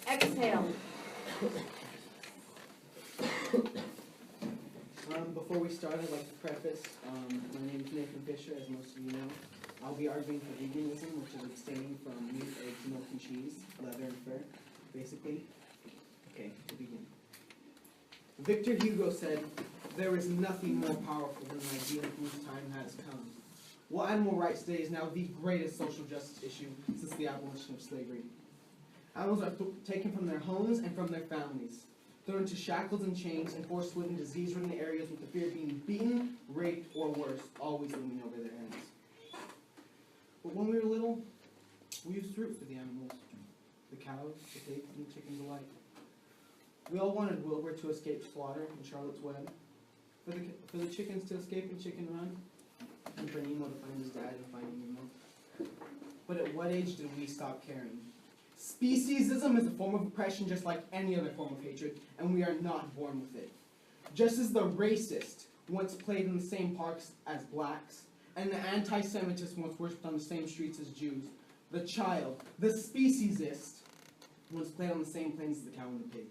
Exhale. Before we start, I'd like to preface, my name is Nathan Fisher, as most of you know. I'll be arguing for veganism, which is abstaining from meat, eggs, milk, and cheese, leather, and fur, basically. Okay, to begin. Victor Hugo said, "There is nothing more powerful than an idea whose time has come." Well, animal rights today is now the greatest social justice issue since the abolition of slavery. Animals are taken from their homes and from their families, thrown into shackles and chains, and forced to live in disease-ridden areas with the fear of being beaten, raped, or worse, always looming over their heads. But when we were little, we used to root for the animals, the cows, the pigs, and the chickens alike. We all wanted Wilbur to escape slaughter in Charlotte's Web, for the chickens to escape in Chicken Run, and for Nemo to find his dad and Finding Nemo. But at what age did we stop caring? Speciesism is a form of oppression just like any other form of hatred, and we are not born with it. Just as the racist once played in the same parks as blacks, and the anti-Semitist once worshipped on the same streets as Jews, the child, the speciesist, once played on the same planes as the cow and the pig.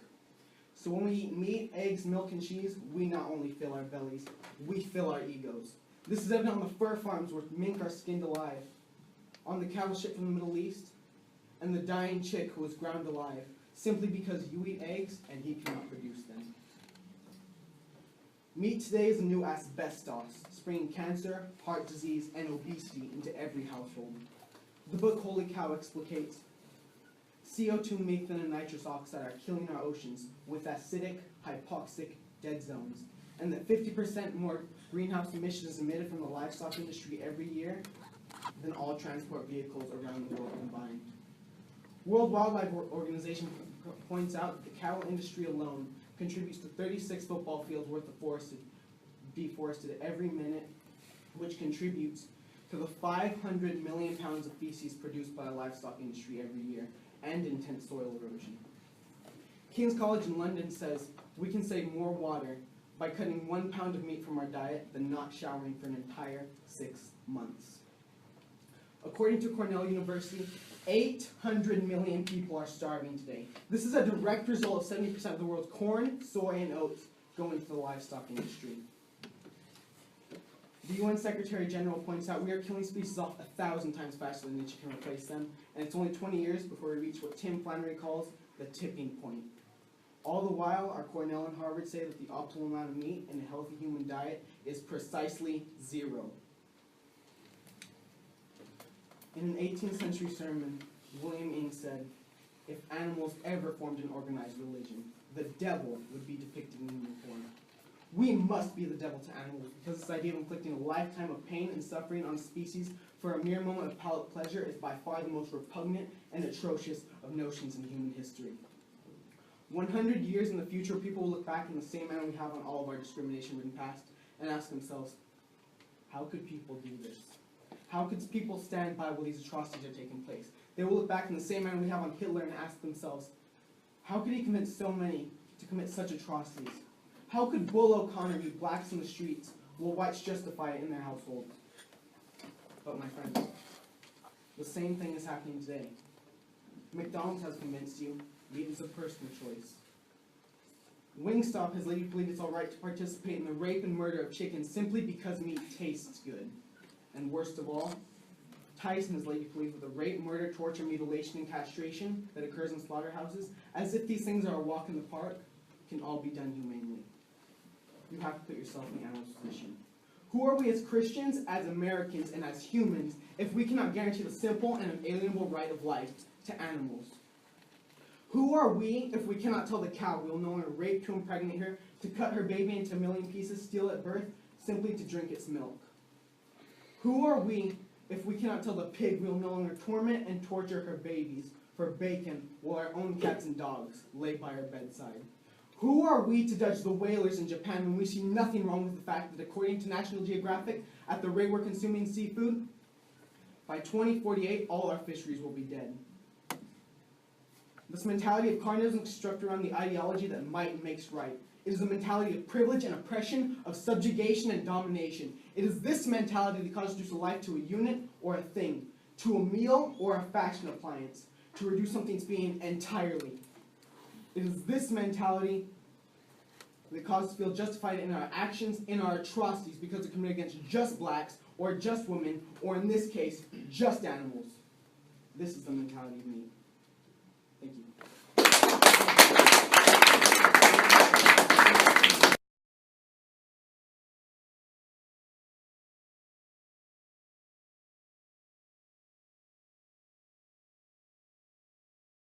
So when we eat meat, eggs, milk, and cheese, we not only fill our bellies, we fill our egos. This is evident on the fur farms where mink are skinned alive, on the cattle shipped from the Middle East, and the dying chick who was ground alive, simply because you eat eggs and he cannot produce them. Meat today is the new asbestos, spraying cancer, heart disease, and obesity into every household. The book Holy Cow explicates CO2, methane, and nitrous oxide are killing our oceans with acidic, hypoxic dead zones, and that 50% more greenhouse emissions is emitted from the livestock industry every year than all transport vehicles around the world combined. World Wildlife Organization points out that the cattle industry alone contributes to 36 football fields worth of deforested every minute, which contributes to the 500 million pounds of feces produced by the livestock industry every year, and intense soil erosion. King's College in London says we can save more water by cutting 1 pound of meat from our diet than not showering for an entire 6 months. According to Cornell University, 800 million people are starving today. This is a direct result of 70% of the world's corn, soy, and oats going to the livestock industry. The UN Secretary General points out we are killing species off 1,000 times faster than nature can replace them, and it's only 20 years before we reach what Tim Flannery calls the tipping point. All the while, our Cornell and Harvard say that the optimal amount of meat in a healthy human diet is precisely 0. In an 18th century sermon, William Ing said, "If animals ever formed an organized religion, the devil would be depicted in human form." We must be the devil to animals, because this idea of inflicting a lifetime of pain and suffering on a species for a mere moment of palate pleasure is by far the most repugnant and atrocious of notions in human history. 100 years in the future, people will look back in the same manner we have on all of our discrimination-ridden past and ask themselves, how could people do this? How could people stand by while these atrocities are taking place? They will look back in the same manner we have on Hitler and ask themselves, how could he convince so many to commit such atrocities? How could Bull O'Connor beat blacks in the streets while whites justify it in their households? But my friends, the same thing is happening today. McDonald's has convinced you meat is a personal choice. Wingstop has led you to believe it's all right to participate in the rape and murder of chickens simply because meat tastes good. And worst of all, Tyson has led you to believe that the rape, murder, torture, mutilation, and castration that occurs in slaughterhouses, as if these things are a walk in the park, can all be done humanely. You have to put yourself in the animal's position. Who are we as Christians, as Americans, and as humans if we cannot guarantee the simple and unalienable right of life to animals? Who are we if we cannot tell the cow we will no longer rape to impregnate her, to cut her baby into a million pieces, steal at birth, simply to drink its milk? Who are we if we cannot tell the pig we will no longer torment and torture her babies for bacon while our own cats and dogs lay by our bedside? Who are we to judge the whalers in Japan when we see nothing wrong with the fact that according to National Geographic, at the rate we're consuming seafood, by 2048 all our fisheries will be dead? This mentality of carnism is constructed around the ideology that might makes right. It is a mentality of privilege and oppression, of subjugation and domination. It is this mentality that constitutes a life to a unit or a thing, to a meal or a fashion appliance, to reduce something's being entirely It is this mentality that causes us to feel justified in our actions, in our atrocities, because they're committed against just blacks, or just women, or in this case, just animals. This is the mentality of need. Thank you.